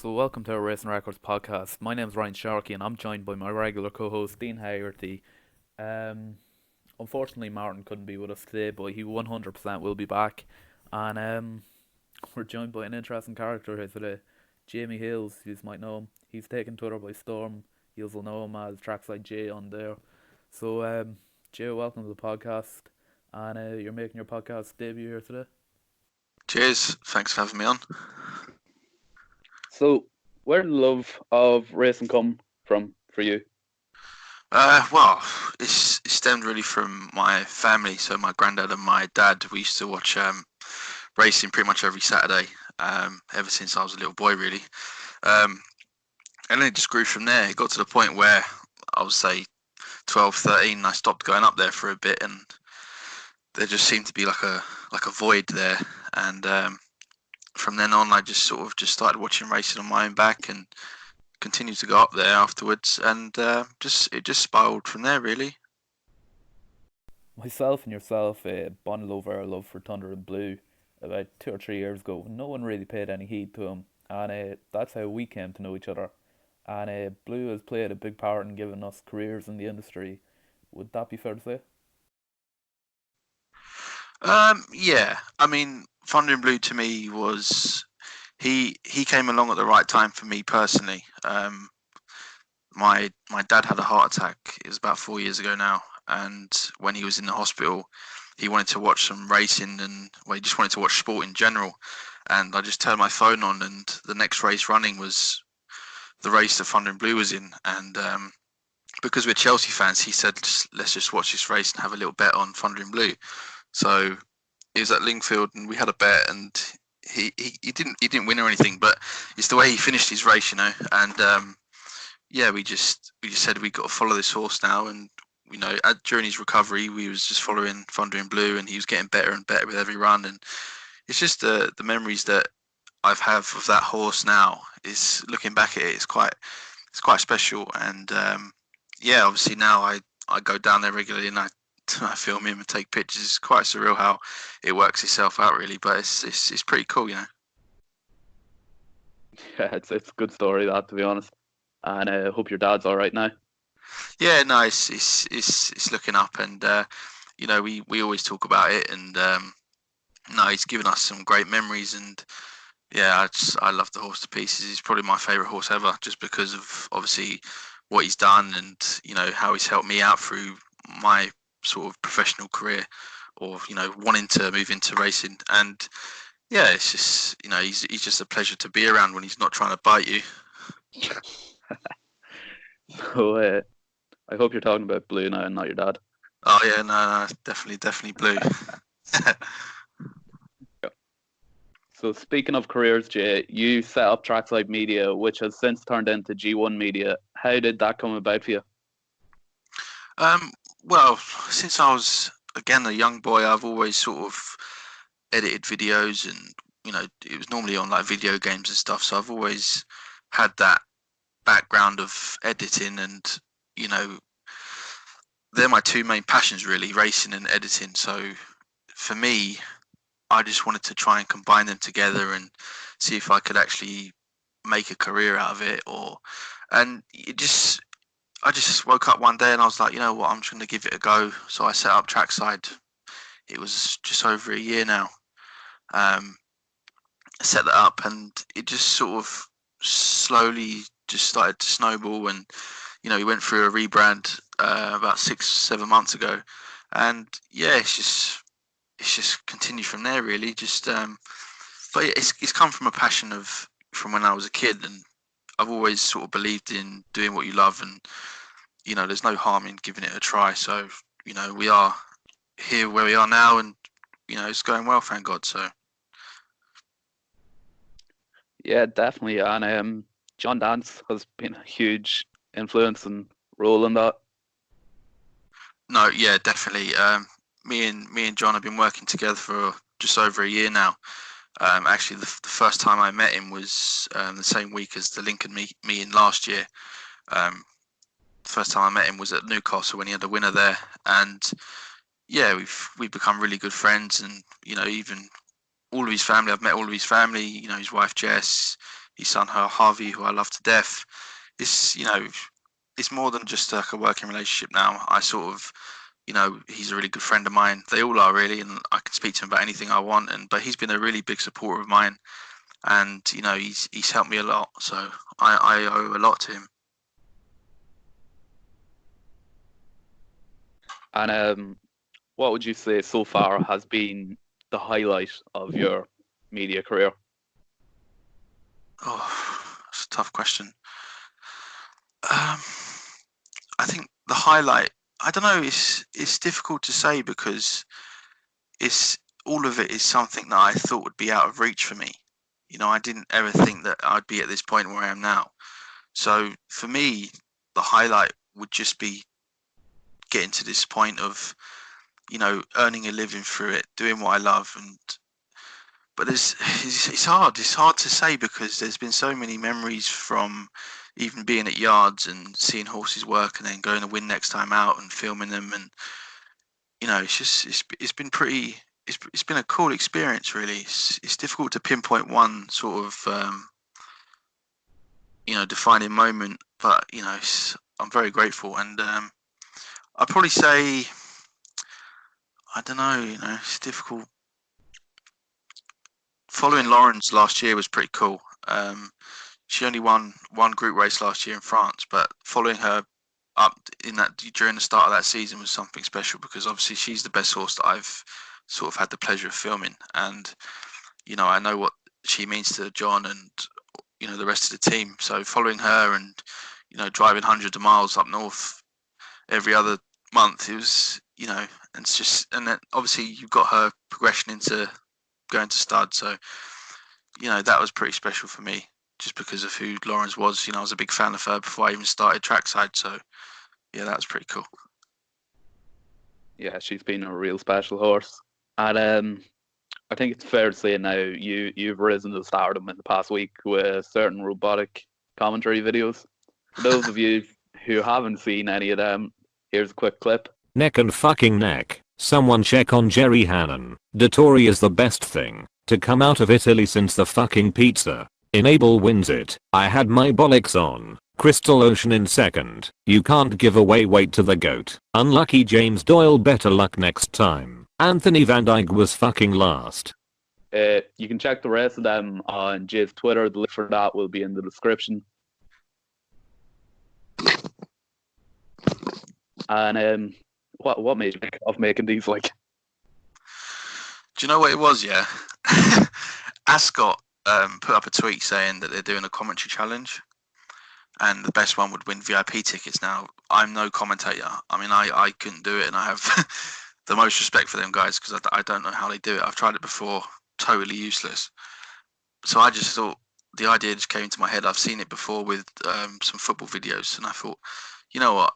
So welcome to our Racing Records podcast. My name's Ryan Sharkey and I'm joined by my regular co-host Dean Haggerty. Um, Unfortunately Martin couldn't be with us today, but he 100% will be back. And we're joined by an interesting character here today, Jamie Hills. You might know him. He's taken Twitter by storm. You'll know him as Trackside J on there. So Jay, welcome to the podcast. And you're making your podcast debut here today. Cheers. Thanks for having me on. So, where did the love of racing come from for you? Well, it stemmed really from my family. So my granddad and my dad, we used to watch racing pretty much every Saturday, ever since I was a little boy, really. Um, and then it just grew from there. It got to the point where I would say 12, 13, and I stopped going up there for a bit, and there just seemed to be like a void there. And from then on, I just sort of just started watching racing on my own back and continued to go up there afterwards, and it just spiraled from there, really. Myself and yourself bonded over our love for Thunder and Blue about 2 or 3 years ago. No one really paid any heed to him, and that's how we came to know each other. And Blue has played a big part in giving us careers in the industry. Would that be fair to say? Yeah, I mean, Thunder and Blue to me was he came along at the right time for me personally. My dad had a heart attack. It was about 4 years ago now, and when he was in the hospital, he wanted to watch some racing and well, he just wanted to watch sport in general. And I just turned my phone on, and the next race running was the race that Thunder and Blue was in. And because we're Chelsea fans, he said, let's just watch this race and have a little bet on Thunder and Blue. So it was at Lingfield, and we had a bet, and he didn't win or anything, but it's the way he finished his race, you know. And yeah, we just said we got to follow this horse now, and during his recovery, we was just following Thunder and Blue, and he was getting better and better with every run, and it's just the memories that I've have of that horse now is looking back at it, it's quite special, and yeah, obviously now I go down there regularly and I film him and take pictures. It's quite surreal how it works itself out, really, but it's pretty cool, you know. Yeah, it's a good story, that, to be honest. And I hope your dad's all right now. Yeah, no, it's looking up, and we always talk about it, and no, he's given us some great memories, and yeah, I love the horse to pieces. He's probably my favourite horse ever, just because of obviously what he's done, and how he's helped me out through my sort of professional career, or wanting to move into racing. And yeah, it's just he's just a pleasure to be around when he's not trying to bite you. So, I hope you're talking about Blue now and not your dad. Oh yeah, no, definitely Blue. So, speaking of careers, Jay, you set up Trackside Media, which has since turned into G1 Media. How did that come about for you? Well, since I was again a young boy, I've always sort of edited videos, and it was normally on like video games and stuff. So I've always had that background of editing, and they're my two main passions, really, racing and editing. So for me, I just wanted to try and combine them together and see if I could actually make a career out of it. And I just woke up one day and I was like, you know what, I'm just going to give it a go. So I set up Trackside. It was just over a year now. Um, I set that up, and it just sort of slowly just started to snowball. And we went through a rebrand about 6-7 months ago, and yeah, it's just continued from there, really. But it's come from a passion from when I was a kid, and I've always sort of believed in doing what you love, and there's no harm in giving it a try. So we are here where we are now, and it's going well, thank God. So Yeah, definitely. And John Dance has been a huge influence and role in that. no, yeah, definitely. Me and John have been working together for just over a year now. Actually, the first time I met him was the same week as the Lincoln meeting last year. Um, the first time I met him was at Newcastle when he had a winner there, and yeah, we've become really good friends, and even all of his family. I've met all of his family. His wife Jess, his son Harvey, who I love to death. It's it's more than just like a working relationship now. I sort of, he's a really good friend of mine. They all are really, and I can speak to him about anything I want. But he's been a really big supporter of mine, and he's helped me a lot. So I owe a lot to him. And what would you say so far has been the highlight of your media career? Oh, it's a tough question. I think the highlight, I don't know, it's difficult to say because it's all of it is something that I thought would be out of reach for me. I didn't ever think that I'd be at this point where I am now. So for me, the highlight would just be getting to this point of, earning a living through it, doing what I love, but it's hard. It's hard to say because there's been so many memories from even being at yards and seeing horses work and then going to win next time out and filming them, and it's been pretty. It's been a cool experience, really. It's difficult to pinpoint one sort of defining moment, but I'm very grateful, and I'd probably say I don't know. It's difficult. Following Lauren's last year was pretty cool. She only won one group race last year in France, but following her up in that during the start of that season was something special because obviously she's the best horse that I've sort of had the pleasure of filming, and I know what she means to John and the rest of the team. So following her and driving hundreds of miles up north every other month, it was and it's just, and then obviously you've got her progression into going to stud, so that was pretty special for me just because of who Lawrence was. I was a big fan of her before I even started Trackside, so yeah, that was pretty cool. Yeah, she's been a real special horse, and I think it's fair to say now you've risen to stardom in the past week with certain robotic commentary videos. For those of you who haven't seen any of them, here's a quick clip. Neck and fucking neck. Someone check on Jerry Hannon. Dottore is the best thing to come out of Italy since the fucking pizza. Enable wins it. I had my bollocks on. Crystal Ocean in second. You can't give away weight to the GOAT. Unlucky James Doyle, better luck next time. Anthony Van Dyke was fucking last. You can check the rest of them on Jay's Twitter. The link for that will be in the description. And what made you think of making these? Like, do you know what it was? Yeah, Ascot put up a tweet saying that they're doing a commentary challenge, and the best one would win VIP tickets. Now, I'm no commentator. I mean, I couldn't do it, and I have the most respect for them guys because I don't know how they do it. I've tried it before, totally useless. So I just thought the idea just came into my head. I've seen it before with some football videos, and I thought, you know what?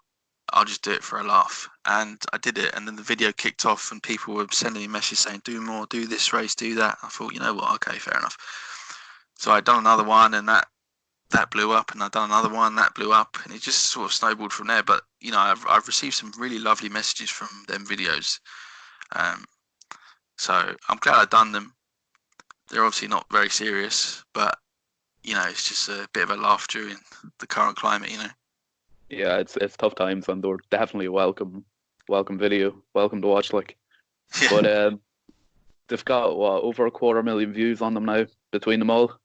I'll just do it for a laugh. And I did it, and then the video kicked off and people were sending me messages saying, do more, do this race, do that. I thought, you know what, okay, fair enough. So I'd done another one, and that blew up, and I'd done another one, that blew up, and it just sort of snowballed from there. But, I've received some really lovely messages from them videos. So I'm glad I've done them. They're obviously not very serious, but, it's just a bit of a laugh during the current climate, yeah, it's tough times, and they're definitely a welcome video, welcome to watch. Like, Yeah. But they've got over 250,000 views on them now between them all.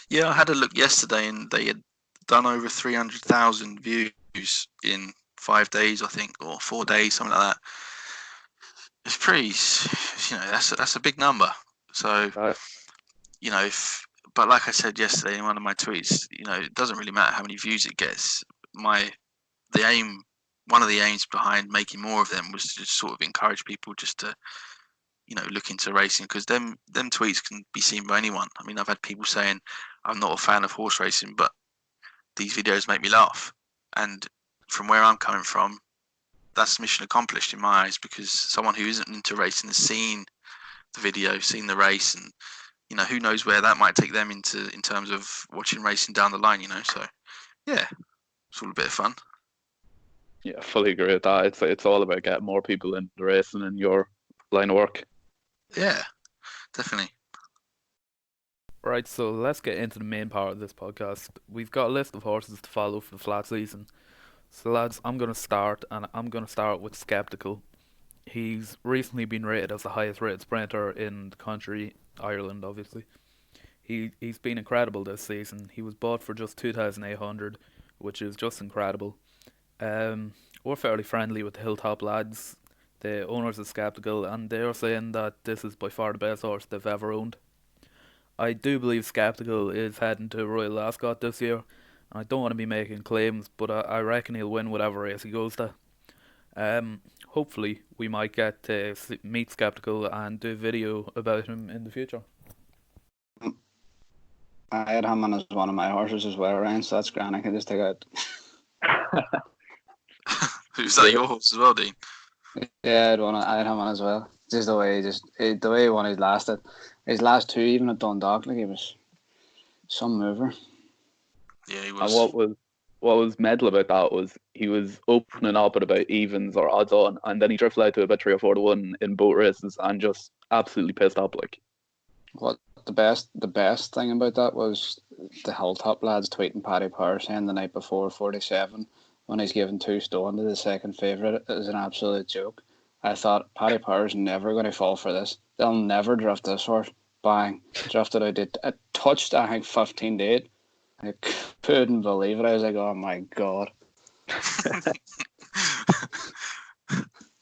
Yeah, I had a look yesterday, and they had done over 300,000 views in 5 days, I think, or 4 days, something like that. It's pretty, that's a big number. So, but like I said yesterday in one of my tweets, it doesn't really matter how many views it gets. One of the aims behind making more of them was to just sort of encourage people just to, look into racing, because them tweets can be seen by anyone. I mean, I've had people saying, I'm not a fan of horse racing, but these videos make me laugh. And from where I'm coming from, that's mission accomplished in my eyes, because someone who isn't into racing has seen the video, seen the race, and, who knows where that might take them in terms of watching racing down the line, So, yeah, it's all a bit of fun. Yeah, fully agree with that. It's all about getting more people into racing in your line of work. Yeah, definitely. Right, so let's get into the main part of this podcast. We've got a list of horses to follow for the flat season. So, lads, I'm going to start, and I'm going to start with Skeptical. He's recently been rated as the highest rated sprinter in the country, Ireland, obviously. He's been incredible this season. He was bought for just 2,800, which is just incredible. Um, we're fairly friendly with the Hilltop lads, the owners of Skeptical, and they're saying that this is by far the best horse they've ever owned. I do believe Skeptical is heading to Royal Ascot this year. I don't want to be making claims, but I reckon he'll win whatever race he goes to. Hopefully, we might get to meet Skeptical and do a video about him in the future. I had him on as one of my horses as well, Ryan, so that's grand. I can just take out. Who's that, your horse as well, Dean? Yeah, I had him on as well. Just the way the way he won his last two, even at Dundalk, like he was some mover. Yeah, he And was. what was mental about that was he was opening up at about evens or odds on, and then he drifted out to about 3 or 4 to 1 in both races and just absolutely pissed up. Like, What the best thing about that was the Hilltop lads tweeting Paddy Power saying the night before 47 when he's given 2 stone to the second favourite is an absolute joke. I thought Paddy Power's never going to fall for this. They'll never drift this horse. Bang, drifted out. It touched, I think, 15 to 8. I couldn't believe it. I was like, oh my god.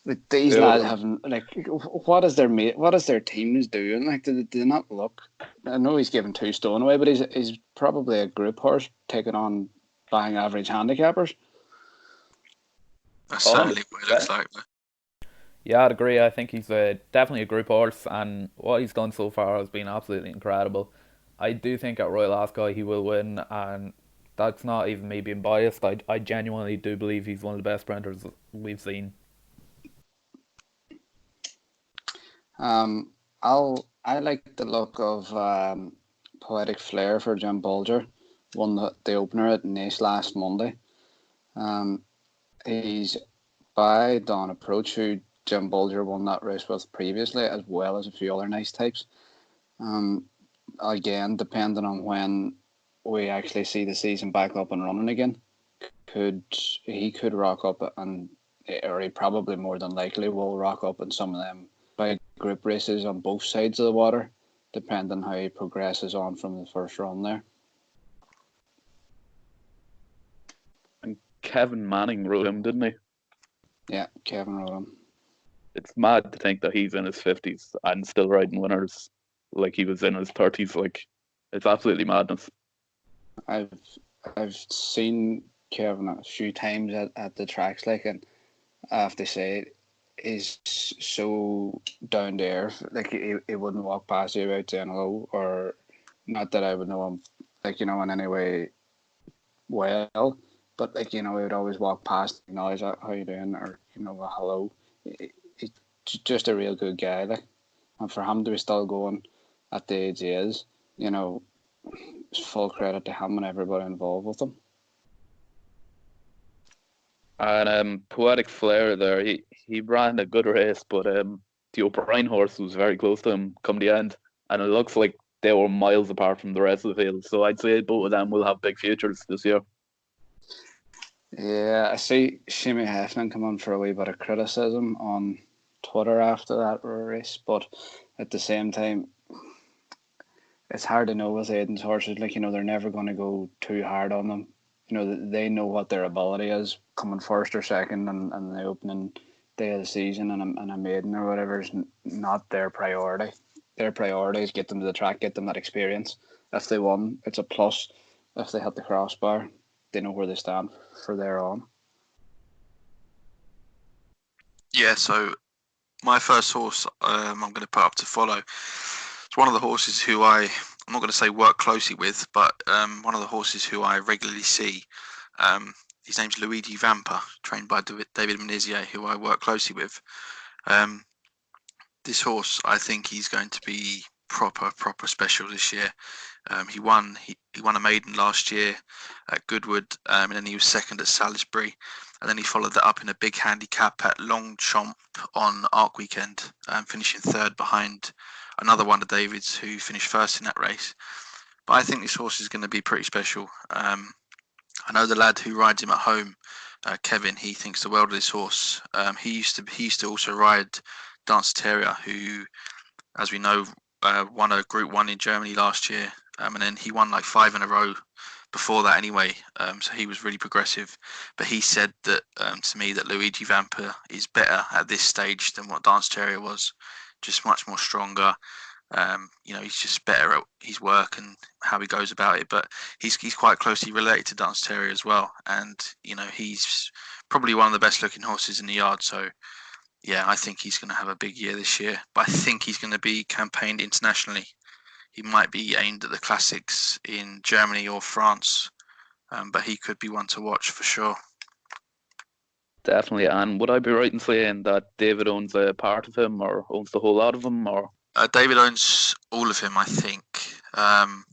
Like, these Yeah. lads haven't, like, what is their teams doing? Like, do they not look? I know he's given 2 stone away, but he's probably a group horse taking on bang average handicappers. That's certainly what it looks like. Yeah, I'd agree. I think he's definitely a group horse, and what he's done so far has been absolutely incredible. I do think at Royal Ascot he will win, and that's not even me being biased. I genuinely do believe he's one of the best sprinters we've seen. I like the look of Poetic Flair for Jim Bulger. Won the opener at Nice last Monday. He's by Don Approach, who Jim Bulger won that race with previously, as well as a few other nice types. Again, depending on when we actually see the season back up and running again, he could rock up, and or he probably more than likely will rock up in some of them big group races on both sides of the water, depending how he progresses on from the first run there. and Kevin Manning rode him, didn't he? Yeah, Kevin rode him. It's mad to think that he's in his 50s and still riding winners like he was in his 30s. Like, it's absolutely madness. I've seen Kevin a few times at the tracks, like, and I have to say, he's so down to earth. Like, he wouldn't walk past you without saying hello, or not that I would know him, like, you know, in any way well, but, like, you know, he would always walk past, acknowledge how you doing, or, you know, a hello. He's just a real good guy, like, and for him to be still going at the age he is, you know, it's full credit to him and everybody involved with him. And Poetic Flair there, he ran a good race, but the O'Brien horse was very close to him come the end, and it looks like they were miles apart from the rest of the field. So I'd say both of them will have big futures this year. Yeah, I see Shimmy Heffernan come on for a wee bit of criticism on Twitter after that race, but at the same time, it's hard to know with Aiden's horses. Like, you know, they're never going to go too hard on them. You know, they know what their ability is, coming first or second and the opening day of the season and a maiden or whatever is not their priority. Their priority is get them to the track, get them that experience. If they won, it's a plus. If they hit the crossbar, they know where they stand for there on. Yeah, so my first horse I'm going to put up to follow. It's one of the horses who I'm not going to say work closely with, but one of the horses who I regularly see. His name's Luigi Vampa, trained by David Menezia, who I work closely with. This horse, I think he's going to be proper special this year. He won a maiden last year at Goodwood, and then he was second at Salisbury, and then he followed that up in a big handicap at Longchamp on Arc Weekend, finishing third behind another one of David's who finished first in that race. But I think this horse is going to be pretty special. I know the lad who rides him at home, Kevin. He thinks the world of this horse. He used to also ride Dancer Terrier, who, as we know, won a Group 1 in Germany last year, and then he won like 5 in a row before that anyway. So he was really progressive. But he said that to me that Luigi Vampa is better at this stage than what Dance Terrier was, just much more stronger. He's just better at his work and how he goes about it. But he's quite closely related to Dance Terrier as well, and he's probably one of the best looking horses in the yard. So yeah, I think he's going to have a big year this year. But I think he's going to be campaigned internationally. He might be aimed at the classics in Germany or France, but he could be one to watch for sure. Definitely. And would I be right in saying that David owns a part of him, or owns the whole lot of him, or? David owns all of him, I think. I'm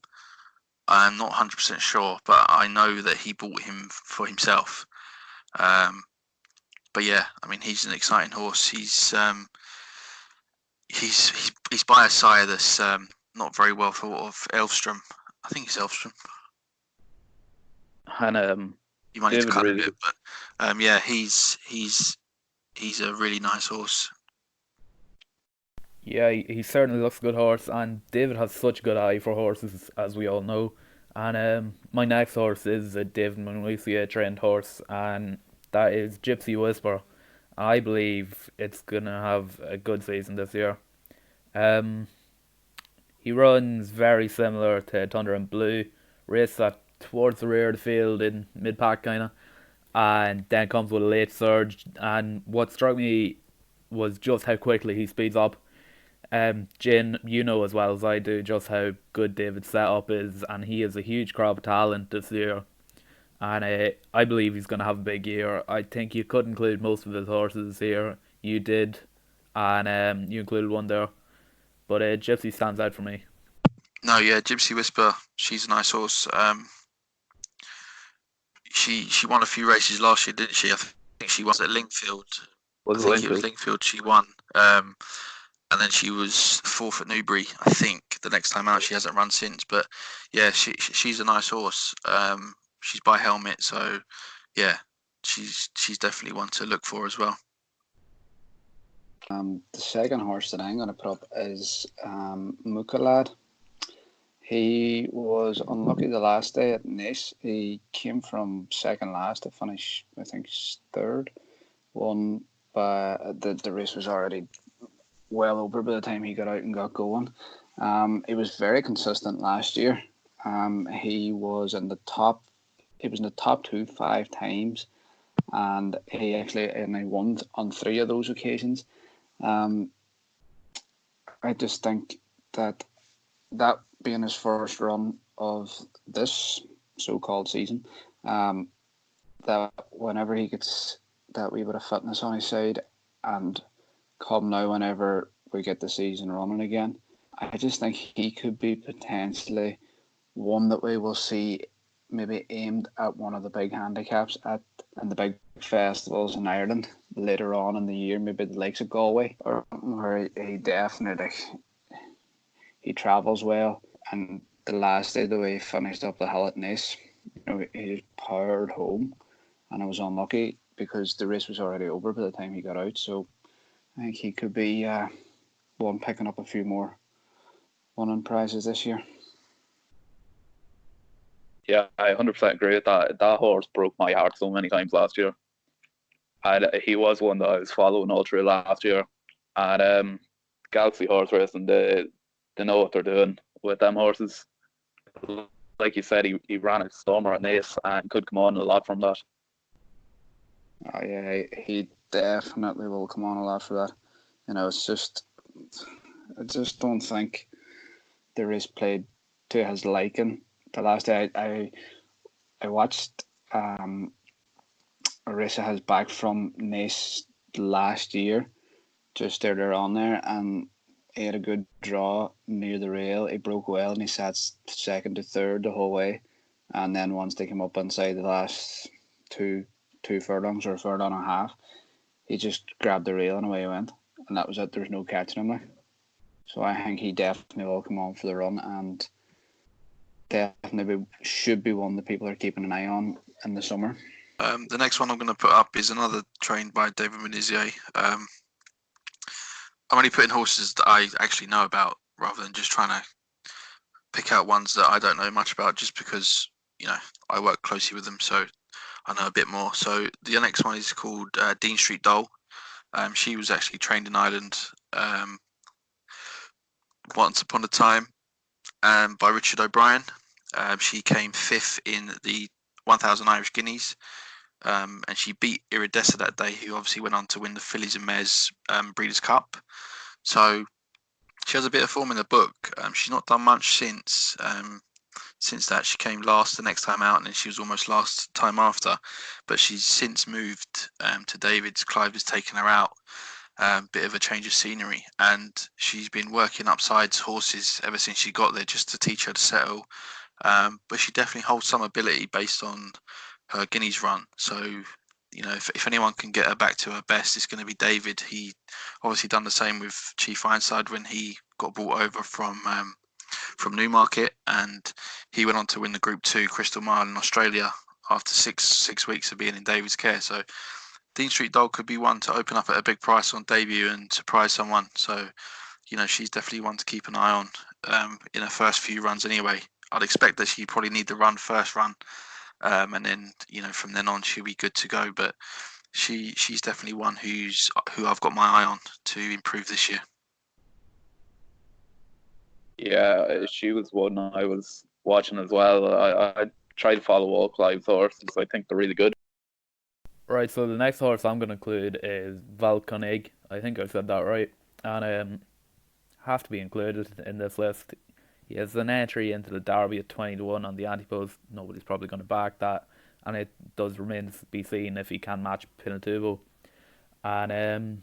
not 100% sure, but I know that he bought him for himself. But yeah, I mean, he's an exciting horse. He's by a sire that's not very well thought of. Elfstrom, I think it's Elfstrom. And You might need to David cut really, a bit, but yeah, he's a really nice horse. Yeah, he certainly looks a good horse, and David has such a good eye for horses, as we all know. And my next horse is a David Manusia trained horse, and that is Gypsy Whisper. I believe it's gonna have a good season this year. Um, he runs very similar to Thunder and Blue, race at towards the rear of the field in mid pack kinda, and then comes with a late surge. And what struck me was just how quickly he speeds up. Jin, you know as well as I do just how good David's setup is, and he is a huge crop of talent this year. And I believe he's going to have a big year. I think you could include most of his horses here. You did, and you included one there. But Gypsy stands out for me. No, yeah, Gypsy Whisper. She's a nice horse. She won a few races last year, didn't she? I think she was at Linkfield. was I it think it was Linkfield? Linkfield she won. And then she was fourth at Newbury. I think the next time out she hasn't run since. But yeah, she's a nice horse. She's by Helmet, so yeah, she's definitely one to look for as well. The second horse that I'm going to put up is Mukalad. He was unlucky the last day at Nice. He came from second last to finish, I think, third. Won by the race was already well over by the time he got out and got going. He was very consistent last year. He was in the top. He was in the top 5 times, and he won on 3 of those occasions. I just think that being his first run of this so-called season, that whenever he gets that wee bit of fitness on his side, and come now whenever we get the season running again, I just think he could be potentially one that we will see maybe aimed at one of the big handicaps and the big festivals in Ireland later on in the year, maybe the likes of Galway, or where he definitely he travels well. And the last day, the way he finished up the hill at Nice, he powered home, and I was unlucky because the race was already over by the time he got out. So I think he could be one picking up a few more winning prizes this year. Yeah, I 100% agree with that. That horse broke my heart so many times last year. He was one that I was following all through last year. And Galaxy Horse Racing, they know what they're doing with them horses. Like you said, he ran a stormer at Naas and could come on a lot from that. Oh yeah, he definitely will come on a lot for that. It's just I just don't think the race played to his liking. The last day I watched a race of his back from Nice last year, just earlier on there, and he had a good draw near the rail. He broke well and he sat second to third the whole way. And then once they came up inside the last two furlongs or a furlong and a half, he just grabbed the rail and away he went. And that was it. There was no catching him. So I think he definitely will come on for the run. And definitely should be one that people are keeping an eye on in the summer. The next one I'm going to put up is another trained by David Menizier. I'm only putting horses that I actually know about rather than just trying to pick out ones that I don't know much about just because, I work closely with them, so I know a bit more. So the next one is called Dean Street Doll. She was actually trained in Ireland once upon a time by Richard O'Brien. She came fifth in the 1,000 Irish Guineas, and she beat Iridessa that day, who obviously went on to win the Fillies and Mares Breeders' Cup. So she has a bit of form in the book. She's not done much since. Since that, she came last the next time out, and then she was almost last time after. But she's since moved to David's. Clive has taken her out. Bit of a change of scenery, and she's been working upsides horses ever since she got there just to teach her to settle. But she definitely holds some ability based on her Guineas run. So, if anyone can get her back to her best, it's going to be David. He obviously done the same with Chief Ironside when he got brought over from Newmarket, and he went on to win the Group 2 Crystal Mile in Australia after six weeks of being in David's care. So Dean Street Dog could be one to open up at a big price on debut and surprise someone. So, she's definitely one to keep an eye on in her first few runs anyway. I'd expect that she probably need the first run, and then from then on she'll be good to go. But she's definitely one who I've got my eye on to improve this year. Yeah, she was one I was watching as well. I tried to follow all Clive's horses. I think they're really good. Right, so the next horse I'm going to include is Valconig. I think I said that right. And have to be included in this list. He has an entry into the Derby at 20-1 on the Antipodes. Nobody's probably going to back that. And it does remain to be seen if he can match Pinatubo. And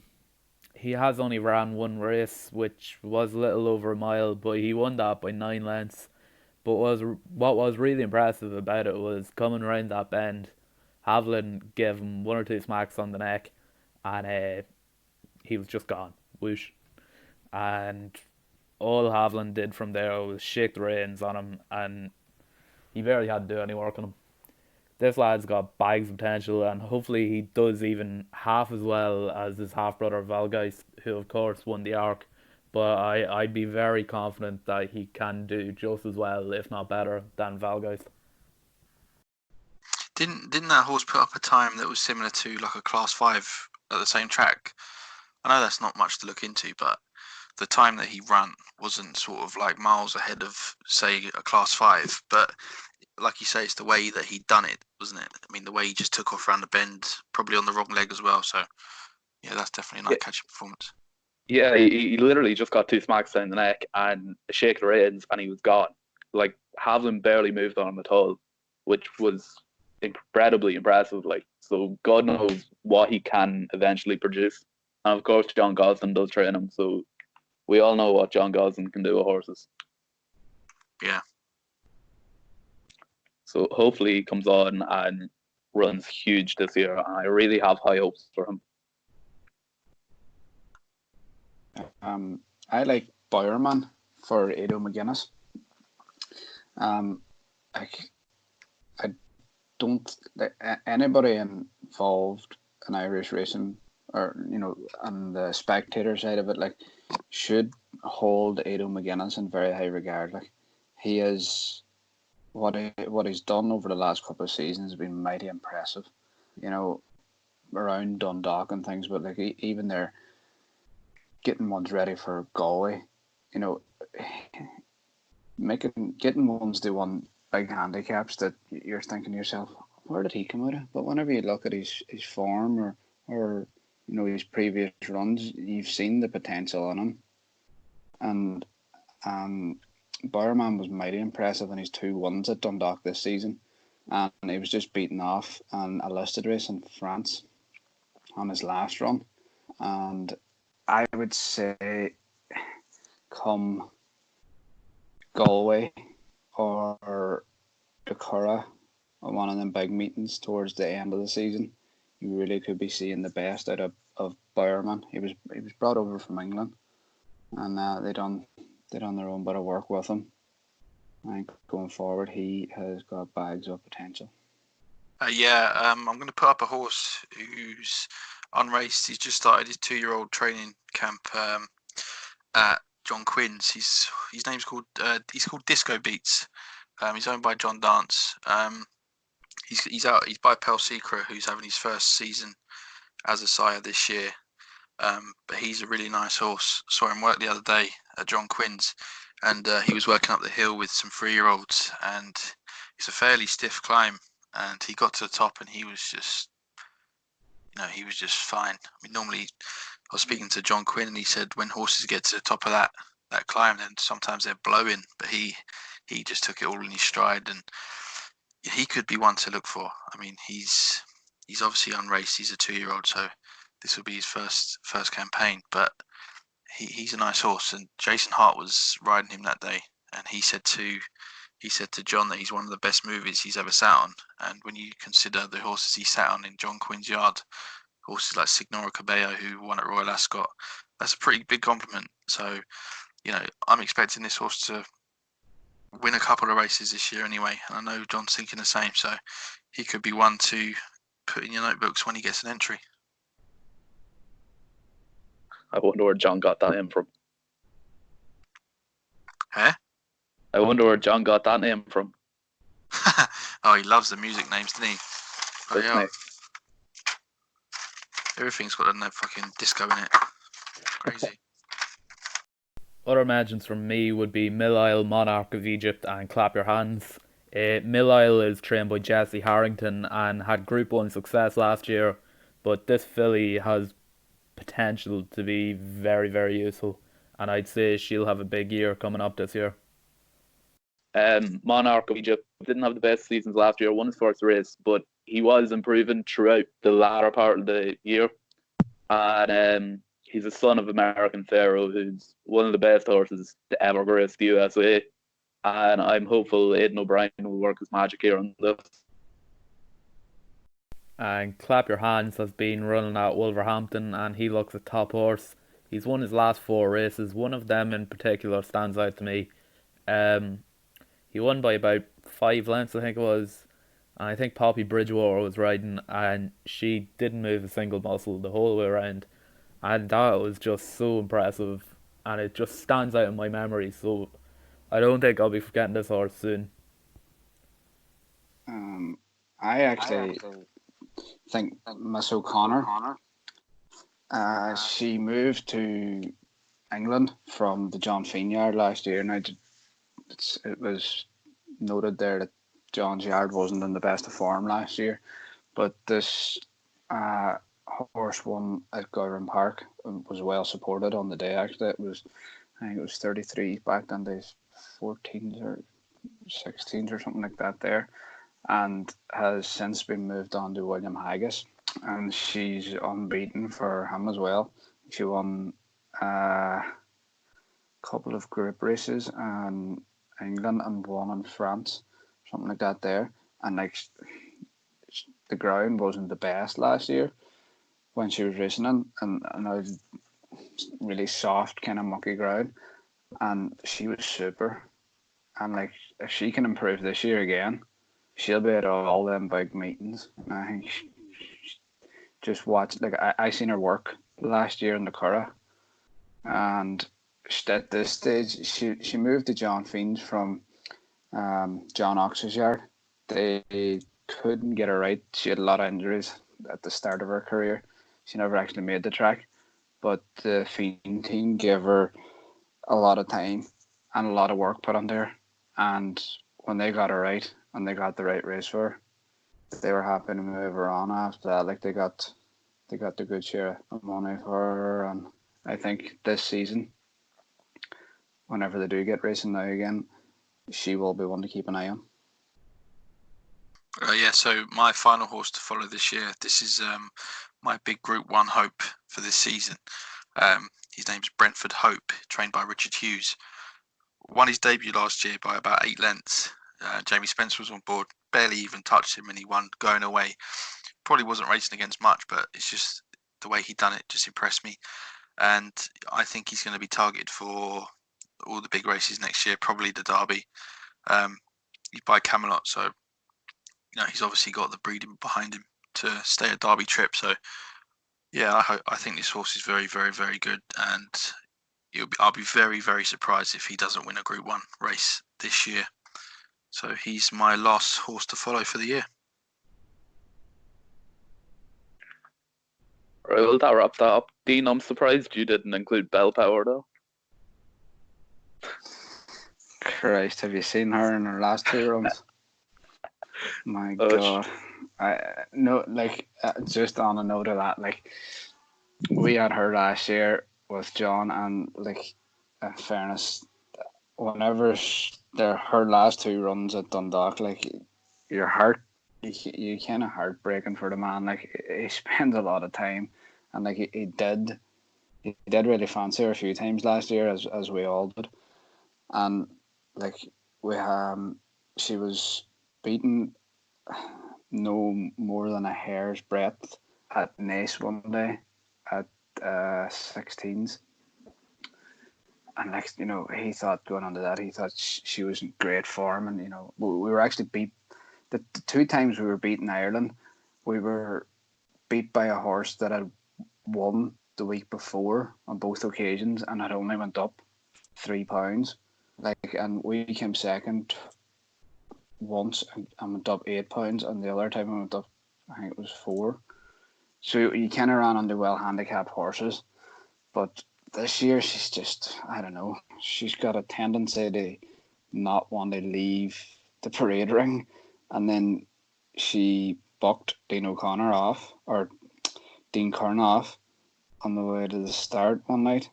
he has only ran one race, which was a little over a mile, but he won that by 9 lengths. But what was really impressive about it was coming around that bend, Havlin gave him one or two smacks on the neck, and he was just gone. Whoosh. And all Havlin did from there was shake the reins on him, and he barely had to do any work on him. This lad's got bags of potential, and hopefully he does even half as well as his half brother Valgeist, who of course won the Arc. But I'd be very confident that he can do just as well, if not better, than Valgeist. Didn't that horse put up a time that was similar to like a Class 5 at the same track? I know that's not much to look into, but the time that he ran wasn't sort of like miles ahead of, say, a Class 5. But like you say, it's the way that he'd done it, wasn't it? I mean, the way he just took off around the bend, probably on the wrong leg as well. So, yeah, that's definitely an eye-catching performance. Yeah, he literally just got two smacks down the neck and a shake of the reins, and he was gone. Like, Havlin barely moved on him at all, which was incredibly impressive. Like, so God knows what he can eventually produce. And of course, John Gosden does train him, so we all know what John Gosden can do with horses. Yeah. So hopefully he comes on and runs huge this year. I really have high hopes for him. I like Bowerman for Edo McGuinness. I don't anybody involved in Irish racing, or on the spectator side of it, like, should hold Edo McGuinness in very high regard. Like, he is what he's done over the last couple of seasons has been mighty impressive. Around Dundalk and things, but like even they're getting ones ready for Galway. Getting ones to won big handicaps that you're thinking to yourself, where did he come out of? But whenever you look at his form or his previous runs, you've seen the potential in him. And Bowerman was mighty impressive in his 2 wins at Dundalk this season, and he was just beaten off in a listed race in France on his last run. And I would say, come Galway or Dakara, or one of them big meetings towards the end of the season, you really could be seeing the best out of Bowerman. He was brought over from England, and they done their own bit of work with him. I think going forward, he has got bags of potential. I'm going to put up a horse who's unraced. He's just started his 2-year-old training camp at John Quinn's. His name's called Disco Beats. He's owned by John Dance. He's by Pearl Secret, who's having his first season as a sire this year. But he's a really nice horse. Saw him work the other day at John Quinn's, and he was working up the hill with some 3-year-olds, and it's a fairly stiff climb. And he got to the top, and he was just fine. I mean, normally, I was speaking to John Quinn, and he said when horses get to the top of that climb, then sometimes they're blowing, but he just took it all in his stride, and he could be one to look for. I mean, he's obviously unraced. He's a 2-year-old, so this will be his first campaign. But he's a nice horse, and Jason Hart was riding him that day, and he said to John that he's one of the best movies he's ever sat on. And when you consider the horses he sat on in John Quinn's yard, horses like Signora Cabello, who won at Royal Ascot, that's a pretty big compliment. So, I'm expecting this horse to win a couple of races this year anyway. And I know John's thinking the same, so he could be one to put in your notebooks when he gets an entry. I wonder where John got that name from. Huh? I wonder where John got that name from. Oh, he loves the music names, doesn't he? Oh, yeah. Everything's got a fucking disco in it. Crazy. Other mentions from me would be Mill Isle, Monarch of Egypt, and Clap Your Hands. Mill Isle is trained by Jesse Harrington and had Group 1 success last year, but this filly has potential to be very, very useful, and I'd say she'll have a big year coming up this year. Monarch of Egypt didn't have the best seasons last year, won his first race, but he was improving throughout the latter part of the year. And he's a son of American Pharaoh, who's one of the best horses to ever grace the USA. And I'm hopeful Aidan O'Brien will work his magic here on this. And Clap Your Hands has been running at Wolverhampton, and he looks a top horse. He's won his last 4 races. One of them in particular stands out to me. He won by about 5 lengths, I think it was. And I think Poppy Bridgewater was riding, and she didn't move a single muscle the whole way around. And that was just so impressive, and it just stands out in my memory. So I don't think I'll be forgetting this horse soon. I actually think Miss O'Connor, she moved to England from the John Feen yard last year, and it was noted there that John's yard wasn't in the best of form last year, but this horse won at Gowran Park and was well supported on the day. Actually, I think it was 33 back then, days 14s or 16s or something like that there, and has since been moved on to William Haggis, and she's unbeaten for him as well. She won a couple of group races in England and one in France, something like that there, and the ground wasn't the best last year when she was racing in, and it was really soft kind of mucky ground, and she was super, and if she can improve this year again, she'll be at all them big meetings. And I think just watch, I seen her work last year in the Curragh, and at this stage she moved to John Feen's from John Ox's yard. They couldn't get her right. She had a lot of injuries at the start of her career. She never actually made the track, but the Feen team gave her a lot of time and a lot of work put on there. And when they got her right and they got the right race for her, they were happy to move her on after that. They got the good share of money for her, and I think this season, whenever they do get racing now again, she will be one to keep an eye on. So my final horse to follow this year, this is my big Group 1 hope for this season. His name's Brentford Hope, trained by Richard Hughes. Won his debut last year by about 8 lengths. Jamie Spencer was on board, barely even touched him, and he won going away. Probably wasn't racing against much, but it's just the way he done it just impressed me. And I think he's going to be targeted for all the big races next year, probably the Derby. He's by Camelot, so he's obviously got the breeding behind him to stay a Derby trip. So yeah, I think this horse is very, very, very good, and I'll be very, very surprised if he doesn't win a Group 1 race this year. So he's my last horse to follow for the year. Right, well, that wraps that up. Dean, I'm surprised you didn't include Bell Power, though. Christ, have you seen her in her last 2 runs? My God. Just on a note of that, like, we had her last year with John, and like, in fairness, whenever her last 2 runs at Dundalk, like, your heart, you kind of heartbreaking for the man. Like, he spends a lot of time, and like he did really fancy her a few times last year, as we all did, and like she was beaten no more than a hair's breadth at Nace one day at 16s. And next, he thought going on to that, he thought she was in great form. And, we were actually beat. The 2 times we were beating Ireland, we were beat by a horse that had won the week before on both occasions and had only went up £3. And we came second once and went up £8, and the other time we went up, I think it was 4. So you kind of ran under well handicapped horses, but this year she's just, I don't know, she's got a tendency to not want to leave the parade ring, and then she bucked Dean Kern off on the way to the start one night,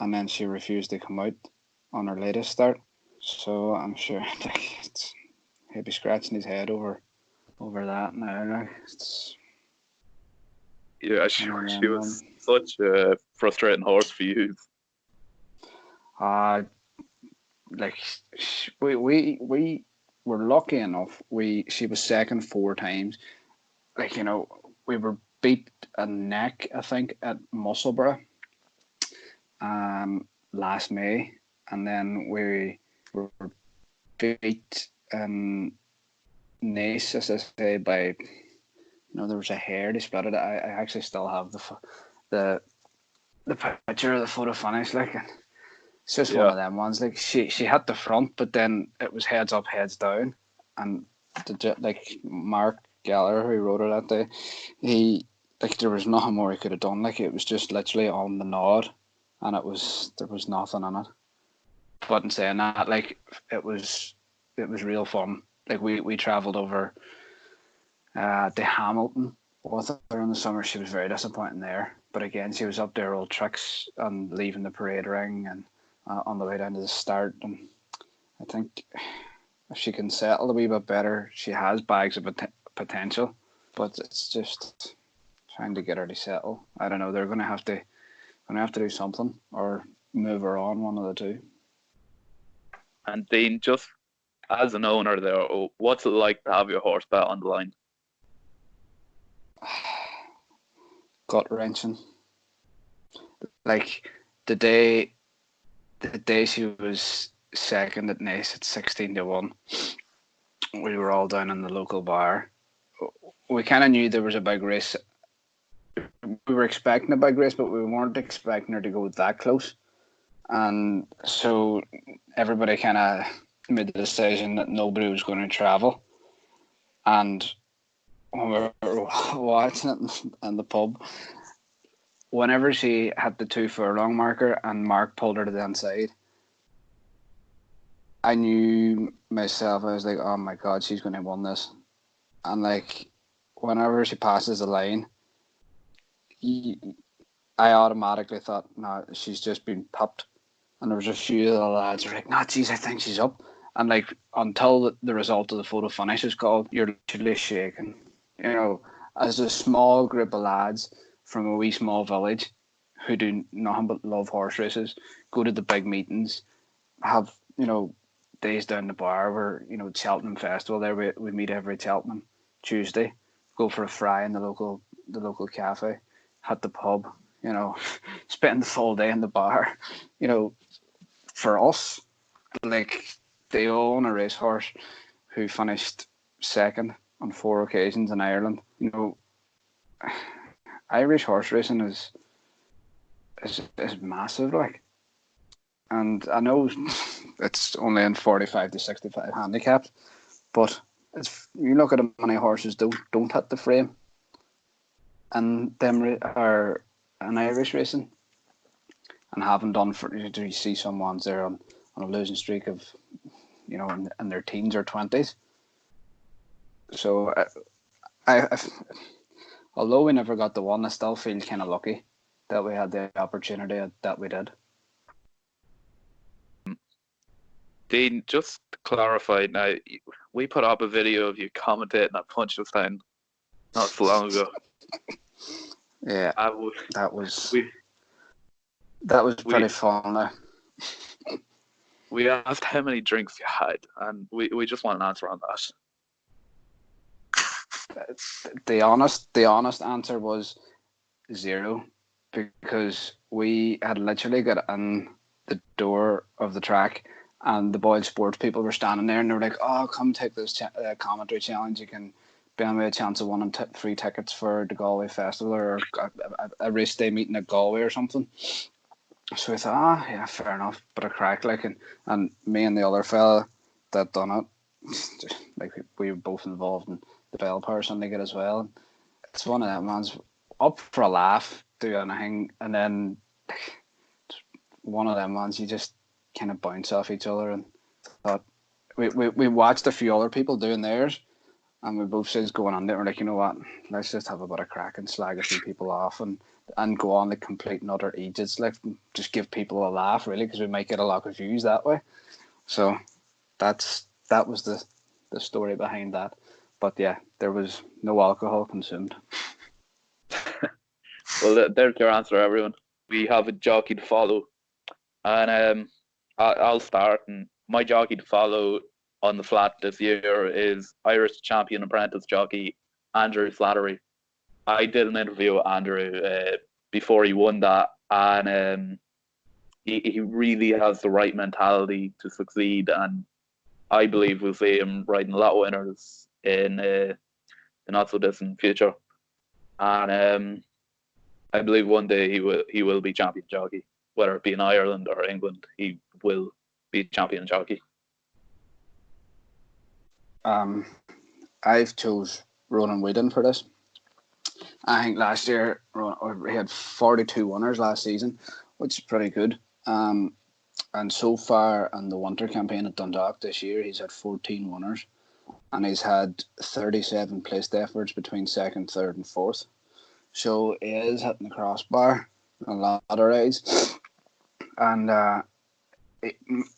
and then she refused to come out on her latest start. So I'm sure he'll be scratching his head over that now. Yeah, she was such a frustrating horse for you. We were lucky enough. She was second 4 times. We were beat a neck, I think, at Musselburgh last May, and then we were beat Nace, as I say, by there was a hair they split it. I actually still have the picture of the photo finish, like, and it's just one of them ones. Like, she hit the front, but then it was heads up, heads down, and like Mark Gallagher, who wrote it that day, there was nothing more he could have done. Like, it was just literally on the nod, and there was nothing in it. But in saying that, like, it was real fun. Like, we travelled over to Hamilton with her in the summer. She was very disappointing there, but again, she was up there old tricks and leaving the parade ring and on the way down to the start. And I think if she can settle a wee bit better, she has bags of potential, but it's just trying to get her to settle. I don't know. They're going to have to do something or move her on, one of the two. And Dean, just as an owner there, what's it like to have your horse bet on the line? Gut wrenching. Like, the day she was second at Nace at 16-1, we were all down in the local bar. We kind of knew there was a big race. We were expecting a big race, but we weren't expecting her to go that close. And so everybody kind of made the decision that nobody was going to travel. And when we were watching it in the pub, whenever she had the 2 furlong marker and Mark pulled her to the inside, I knew myself, I was like, oh my God, she's going to win this. And like, whenever she passes the line, I automatically thought, no, she's just been popped. And there was a few of the lads who were like, no, geez, I think she's up. And like, until the result of the photo finish is called, you're literally shaking. As a small group of lads from a wee small village who do nothing but love horse races, go to the big meetings, have, days down the bar where, Cheltenham Festival there, we meet every Cheltenham Tuesday, go for a fry in the local cafe, hit the pub, spend the full day in the bar. For us, like, they own a racehorse who finished second on 4 occasions in Ireland. You know, Irish horse racing is massive, like, and I know it's only in 45 to 65 handicaps, but it's, you look at how many horses don't hit the frame, and them are an Irish racing, and haven't done for. You see some ones there on a losing streak of, you know, in their teens or 20s. So I although we never got the one, I still feel kind of lucky that we had the opportunity that we did. Dean, just to clarify now, we put up a video of you commentating at Punchestown not so long ago. Yeah, that was pretty we fun. Now, we asked how many drinks you had, and we just want an answer on that. the honest answer was 0, because we had literally got in the door of the track, and the Boyle Sports people were standing there, and they were like, "Oh, come take this commentary challenge. You can be on me a chance of winning free tickets for the Galway Festival or a race day meeting at Galway or something." So we thought, yeah, fair enough, but a crack, like, and me and the other fella that done it, just, like, we were both involved in the Bell Power Syndicate as well. It's one of them ones, up for a laugh, do anything, and then one of them ones you just kind of bounce off each other. And thought we watched a few other people doing theirs, and we both says going on there, we're like, you know what, let's just have a bit of crack and slag a few people off and go on the complete and utter idiots, like, just give people a laugh, really, because we might get a lot of views that way. So that was the story behind that. But yeah, there was no alcohol consumed. Well, there's your answer, everyone. We have a jockey to follow, and I'll start. And my jockey to follow on the flat this year is Irish champion apprentice jockey Andrew Flattery. I did an interview with Andrew before he won that, and he really has the right mentality to succeed, and I believe we'll see him riding a lot of winners in the not so distant future. And I believe one day he will be champion jockey, whether it be in Ireland or England. He will be champion jockey. I've chose Ronan Whedon for this. I think last year he had 42 winners last season, which is pretty good. And so far in the winter campaign at Dundalk this year, he's had 14 winners, and he's had 37 placed efforts between second, third, and fourth. So he is hitting the crossbar a lot of rides, and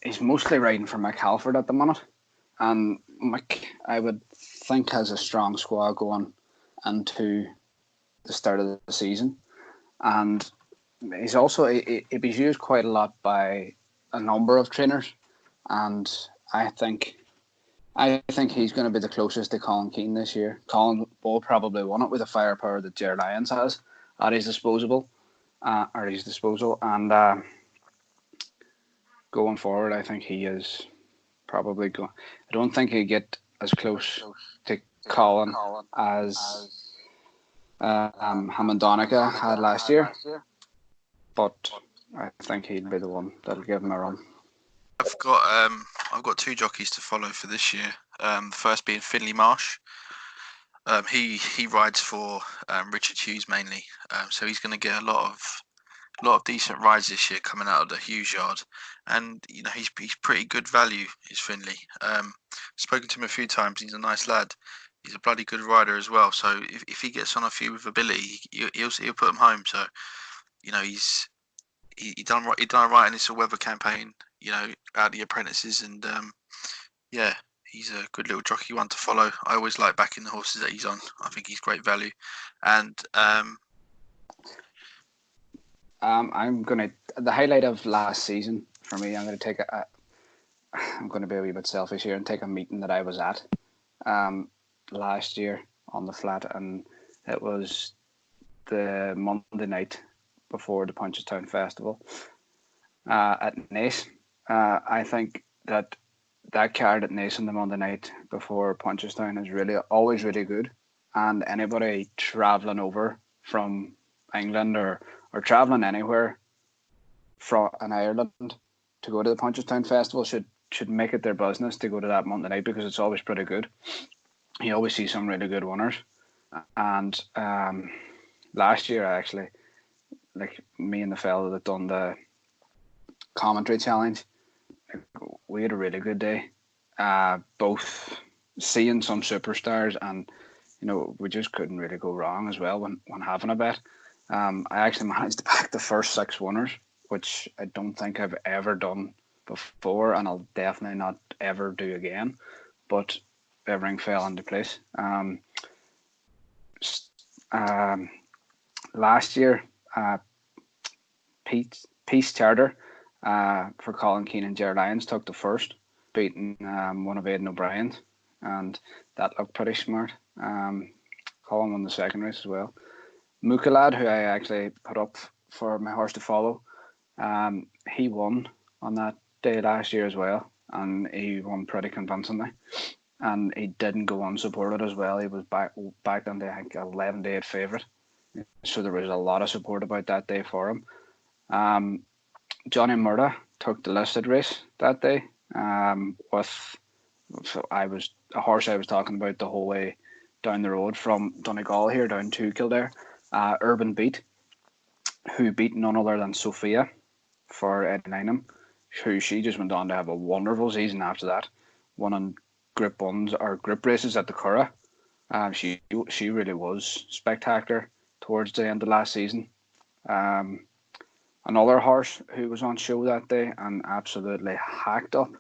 he's mostly riding for Mick Halford at the minute. And Mick, I would think, has a strong squad going into the start of the season, and he's also he's used quite a lot by a number of trainers, and I think he's going to be the closest to Colin Keane this year. Colin will probably win it with the firepower that Jared Lyons has at his disposal, and going forward, I think he is probably going. I don't think he'll get as close to Colin as Hammond Donica had last year, but I think he'd be the one that'll give him a run. I've got 2 jockeys to follow for this year. The first being Finley Marsh. He rides for Richard Hughes mainly, so he's going to get a lot of decent rides this year coming out of the Hughes yard, and you know he's pretty good value. Is Finley? Spoken to him a few times. He's a nice lad. He's a bloody good rider as well. So if he gets on a few with ability, he'll put him home. So you know he done right in this weather campaign. You know, out the apprentices, and yeah, he's a good little jockey one to follow. I always like backing the horses that he's on. I think he's great value, and I'm gonna the highlight of last season for me. I'm gonna be a wee bit selfish here and take a meeting that I was at last year on the flat, and it was the Monday night before the Punchestown Festival at Naas. I think that that card at Nice on the Monday night before Punchestown is really always really good, and anybody travelling over from England or travelling anywhere from in Ireland to go to the Punchestown Festival should make it their business to go to that Monday night because it's always pretty good. You always see some really good winners, and last year I actually, like, me and the fella that done the commentary challenge, we had a really good day. Both seeing some superstars, and we just couldn't really go wrong as well when having a bet. I actually managed to back the first six winners, which I don't think I've ever done before, and I'll definitely not ever do again. But everything fell into place. Last year, Peace Charter for Colin Keane and Ger Lyons took the first, beating one of Aidan O'Brien's, and that looked pretty smart. Colin won the second race as well. Mukalad, who I actually put up for my horse to follow, he won on that day last year as well, and he won pretty convincingly. And he didn't go unsupported as well. He was back on the, I think, 11-to-8 favourite. So there was a lot of support about that day for him. Johnny Murda took the listed race that day. So I was a horse I was talking about the whole way down the road from Donegal here down to Kildare. Urban Beat, who beat none other than Sophia for Eddie Nineham, who she just went on to have a wonderful season after that, won on Group 1s or group races at the Curragh. She really was spectacular towards the end of last season. Another horse who was on show that day and absolutely hacked up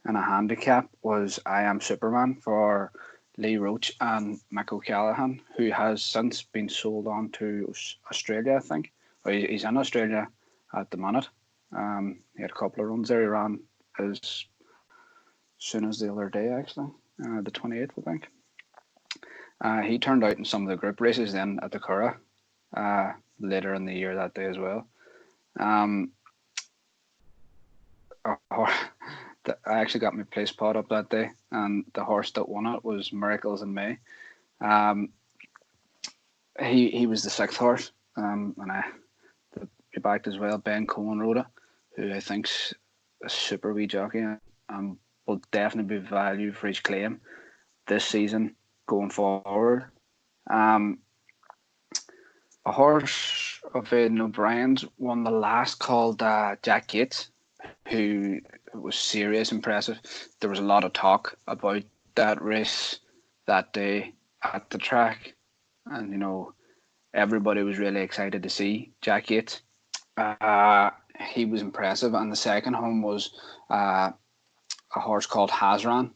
in a handicap was I Am Superman for Lee Roach and Mick O'Callaghan, who has since been sold on to Australia, I think. Well, he's in Australia at the minute. He had a couple of runs there. He ran as soon as the other day, actually, the 28th, I think. He turned out in some of the group races then at the Curragh later in the year that day as well. I actually got my place pot up that day, and the horse that won it was Miracles in May. He was the sixth horse, and I backed as well. Ben Cohen rode it, who I think's a super wee jockey and will definitely be value for his claim this season going forward. A horse of Aidan O'Brien's won the last, called Jack Yates, who was serious impressive. There was a lot of talk about that race that day at the track, and everybody was really excited to see Jack Yates. He was impressive, and the second home was a horse called Hazran,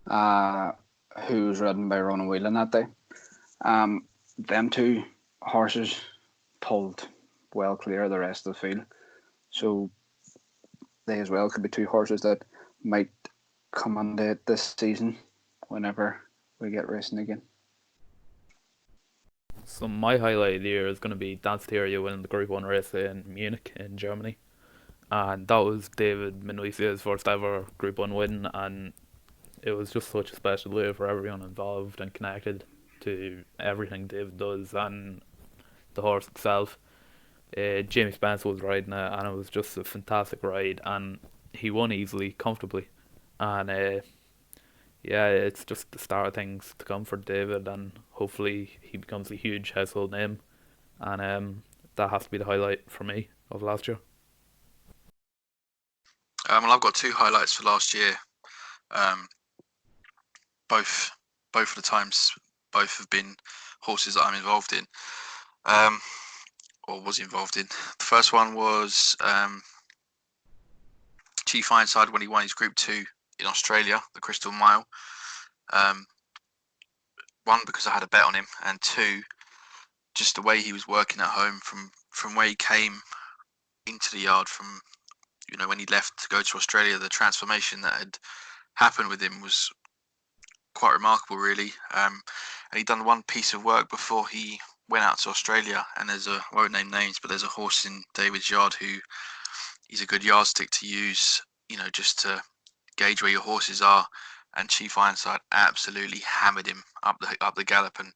who was ridden by Ronan Whelan that day. Them two horses pulled well clear of the rest of the field, so they as well could be two horses that might come on this season whenever we get racing again. So my highlight of the year is going to be Dance Theory winning the Group 1 race in Munich in Germany. And that was David Minuccia's first ever Group 1 win, and it was just such a special day for everyone involved and connected to everything David does and the horse itself. Jamie Spence was riding it, and it was just a fantastic ride, and he won easily, comfortably. And yeah, it's just the start of things to come for David, and hopefully he becomes a huge household name. And that has to be the highlight for me of last year. Well, I've got two highlights for last year. Both of the times, both have been horses that I'm involved in, or was involved in. The first one was Chief Ironside when he won his Group 2 in Australia, the Crystal Mile. One, because I had a bet on him, and two, just the way he was working at home from where he came into the yard, from when he left to go to Australia. The transformation that had happened with him was quite remarkable, really. And he'd done one piece of work before he went out to Australia, and I won't name names, but there's a horse in David's yard who he's a good yardstick to use, just to gauge where your horses are. And Chief Ironside absolutely hammered him up the gallop, and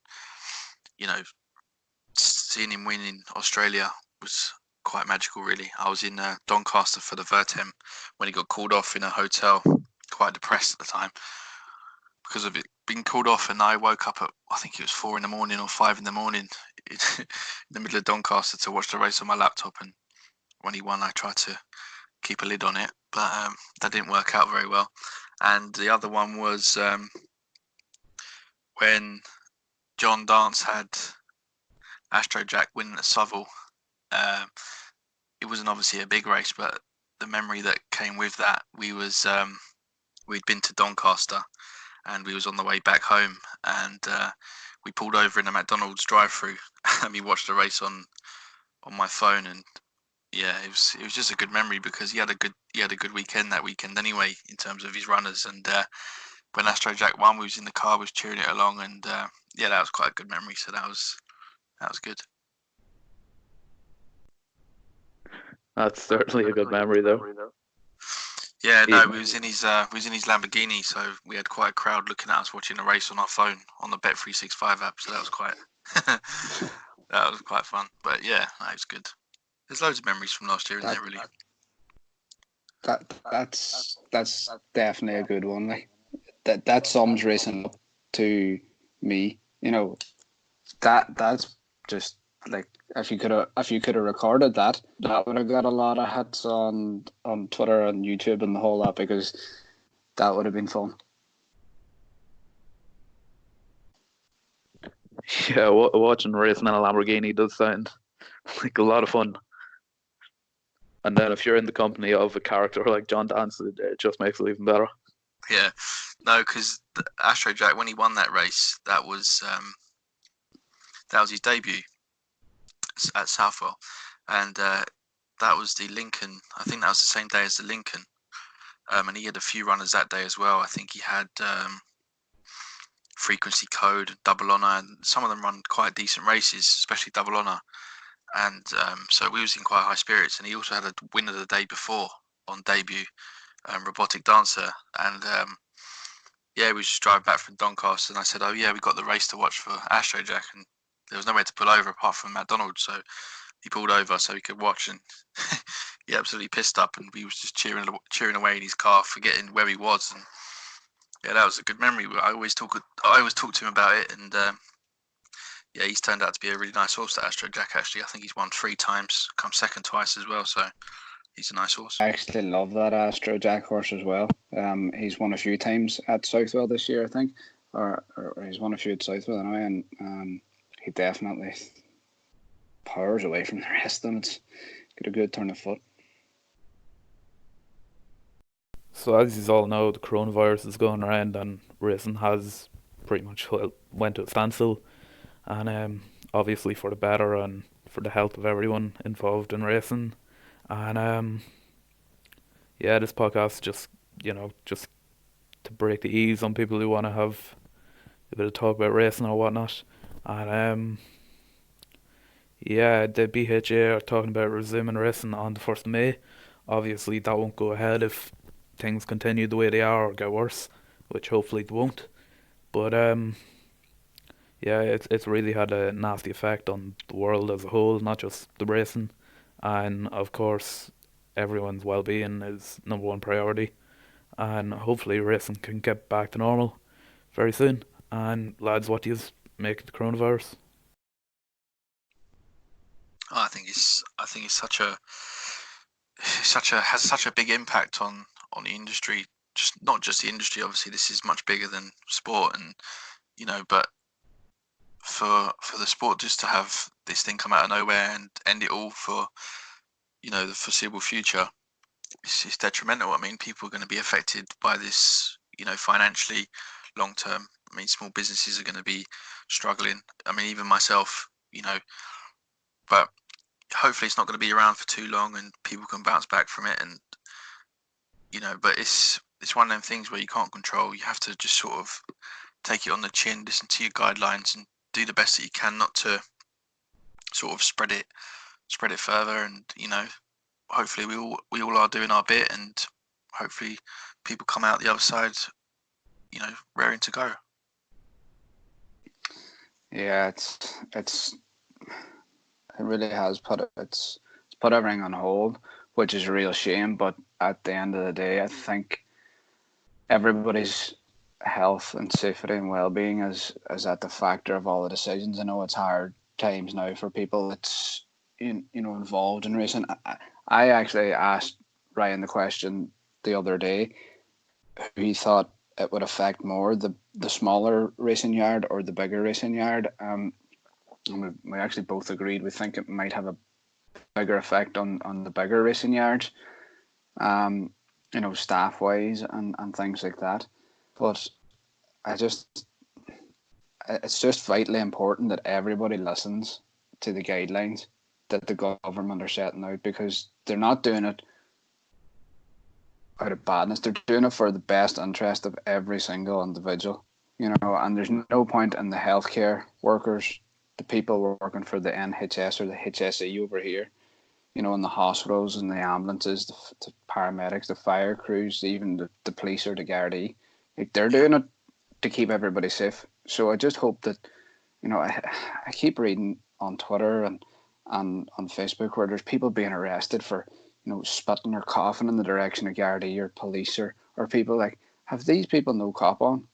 seeing him win in Australia was quite magical, really. I was in Doncaster for the Vertem when he got called off in a hotel, quite depressed at the time because of it being called off, and I woke up at, I think it was 4 a.m. or 5 a.m. in the middle of Doncaster to watch the race on my laptop, and when he won I tried to keep a lid on it, but that didn't work out very well. And the other one was when John Dance had Astro Jack winning at Southall. It wasn't obviously a big race, but the memory that came with that, we'd been to Doncaster and we was on the way back home, and we pulled over in a McDonald's drive-through and we watched the race on my phone. And yeah, it was just a good memory because he had a good weekend that weekend anyway in terms of his runners. And when Astro Jack won, we was in the car, we was cheering it along, and yeah, that was quite a good memory. So that was good. That's certainly a good memory, though. Yeah, no, we was in his Lamborghini, so we had quite a crowd looking at us watching the race on our phone on the Bet365 app. So that was quite that was quite fun. But yeah, that was good. There's loads of memories from last year, isn't there? Really. That's definitely a good one. Like that sums racing up to me. That's just like if you could have recorded that would have got a lot of hits on Twitter and YouTube and the whole lot, because that would have been fun. Yeah, watching racing in a Lamborghini does sound like a lot of fun. And then if you're in the company of a character like John Dance, it just makes it even better. Yeah, no, because Astro Jack, when he won that race, that was his debut at Southwell, and that was the Lincoln. I think that was the same day as the Lincoln, and he had a few runners that day as well. I think he had Frequency Code, Double Honor, and some of them run quite decent races, especially Double Honor. And so we was in quite high spirits. And he also had a winner the day before on debut, Robotic Dancer. And yeah, we just drove back from Doncaster, and I said, "Oh yeah, we got the race to watch for Astro Jack," and there was nowhere to pull over apart from McDonald's, so he pulled over so he could watch, and he absolutely pissed up, and we was just cheering away in his car, forgetting where he was. And yeah, that was a good memory. I always talk to him about it, and yeah, he's turned out to be a really nice horse, that Astro Jack. Actually, I think he's won 3 times, come second twice as well, so he's a nice horse. I actually love that Astro Jack horse as well. He's won a few times at Southwell this year, I think, or he's won a few at Southwell anyway, and he definitely powers away from the rest of them. It's got a good turn of foot. So as you all know, the coronavirus is going around and racing has pretty much went to a standstill, and obviously for the better and for the health of everyone involved in racing. And yeah, this podcast just to break the ease on people who want to have a bit of talk about racing or whatnot. And yeah, the BHA are talking about resuming racing on the 1st of May. Obviously, that won't go ahead if things continue the way they are or get worse, which hopefully they won't. But yeah, it's really had a nasty effect on the world as a whole, not just the racing. And of course, everyone's well-being is number one priority. And hopefully racing can get back to normal very soon. And lads, what do you make of the coronavirus? Oh, I think it's has such a big impact on the industry. Just not just the industry. Obviously, this is much bigger than sport, and but for the sport just to have this thing come out of nowhere and end it all for the foreseeable future, it's detrimental. I mean, people are going to be affected by this, financially, long term. I mean, small businesses are going to be struggling. I mean, even myself, but hopefully it's not going to be around for too long and people can bounce back from it. And but it's one of them things where you can't control. You have to just sort of take it on the chin, listen to your guidelines, and do the best that you can not to sort of spread it further. And hopefully we all are doing our bit, and hopefully people come out the other side, raring to go. Yeah, it really has it's put everything on hold, which is a real shame. But at the end of the day, I think everybody's health and safety and well-being is at the factor of all the decisions. I know it's hard times now for people that's involved in racing. I actually asked Ryan the question the other day who he thought it would affect more, the smaller racing yard or the bigger racing yard. And we actually both agreed we think it might have a bigger effect on the bigger racing yards, staff wise and things like that. But it's just vitally important that everybody listens to the guidelines that the government are setting out, because they're not doing it out of badness. They're doing it for the best interest of every single individual, and there's no point in the healthcare workers, the people working for the NHS or the HSE over here, in the hospitals and the ambulances, the paramedics, the fire crews, even the police or the Gardaí. Like, they're doing it to keep everybody safe. So I just hope that, I keep reading on Twitter and on Facebook where there's people being arrested for, spitting or coughing in the direction of Gardaí or police or people. Like, have these people no cop on?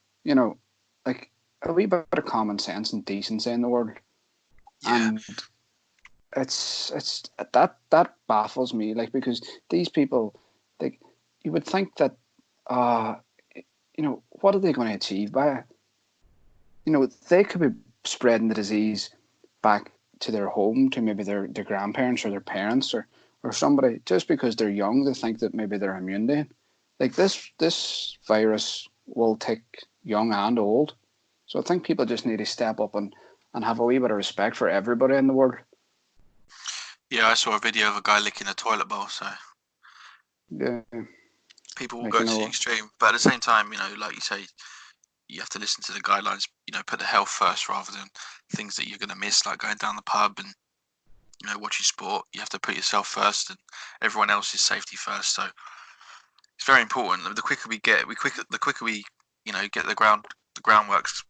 Like, a wee bit of common sense and decency in the world. Yeah. And it's that baffles me, like, because these people, like, you would think that what are they going to achieve by it? They could be spreading the disease back to their home, to maybe their grandparents or their parents or somebody, just because they're young. They think that maybe they're immune to it. Like, this virus will take young and old. So I think people just need to step up and have a wee bit of respect for everybody in the world. Yeah, I saw a video of a guy licking a toilet bowl, so Yeah. people will Like, go to the extreme. But at the same time, like you say, you have to listen to the guidelines, put the health first rather than things that you're going to miss, like going down the pub and, watching sport. You have to put yourself first and everyone else's safety first. So it's very important. The quicker we get, the quicker we, get the groundworks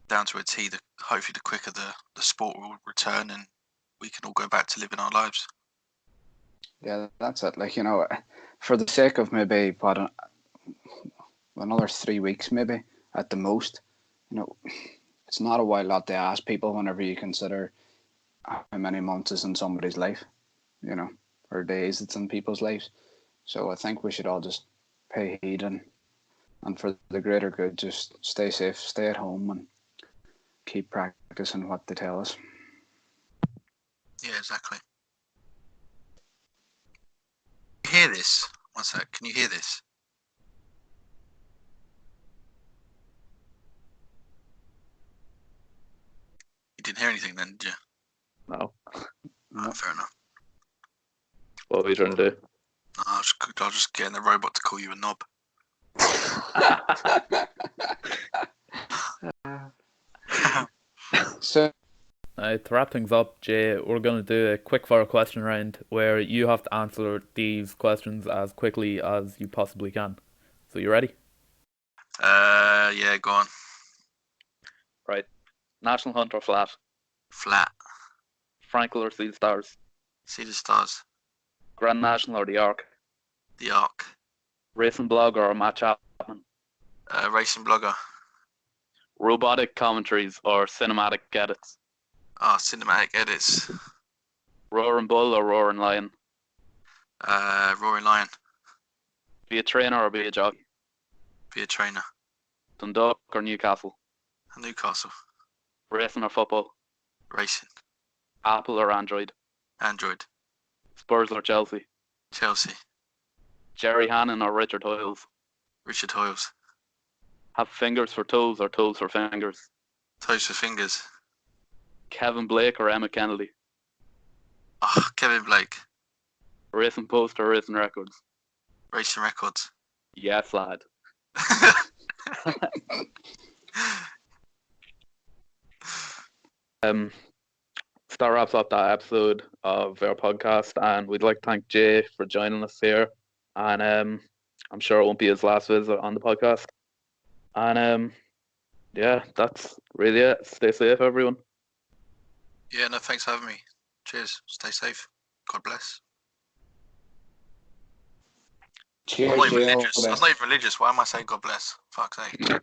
down to a T, hopefully the quicker the sport will return and we can all go back to living our lives. Yeah, that's it. Like, for the sake of maybe another 3 weeks, maybe at the most, it's not a wild lot to ask people whenever you consider how many months is in somebody's life, or days it's in people's lives. So I think we should all just pay heed and for the greater good, just stay safe, stay at home, and keep practicing what they tell us. Yeah, exactly. Can you hear this? One sec. Can you hear this? You didn't hear anything then, did you? No. No. Fair enough. What are you trying to do? I'll just get the robot to call you a knob. So, To wrap things up, Jay, we're going to do a quick fire question round where you have to answer these questions as quickly as you possibly can. So you ready? Yeah, go on. Right. National Hunt or Flat? Flat. Frankel or Sea Stars? See the stars. Grand National or the Arc? The Arc. Racing Blogger or Matt Chapman? Racing blogger. Robotic commentaries or cinematic edits? Cinematic edits. Roaring Bull or Roaring Lion? Roaring Lion. Be a trainer or be a jockey? Be a trainer. Dundalk or Newcastle? Newcastle. Racing or football? Racing. Apple or Android? Android. Spurs or Chelsea? Chelsea. Jerry Hannon or Richard Hoyles? Richard Hoyles. Have fingers for toes or toes for fingers? Toes for fingers. Kevin Blake or Emma Kennedy? Kevin Blake. Racing Post or Racing Records? Racing Records. Yes, lad. That wraps up that episode of our podcast, and we'd like to thank Jay for joining us here. And I'm sure it won't be his last visit on the podcast. And yeah, that's really it. Stay safe, everyone. Yeah, no, thanks for having me. Cheers. Stay safe. God bless. Cheers, I'm not even Jay, all religious. the I'm best. not even religious. Why am I saying God bless? Fuck's sake.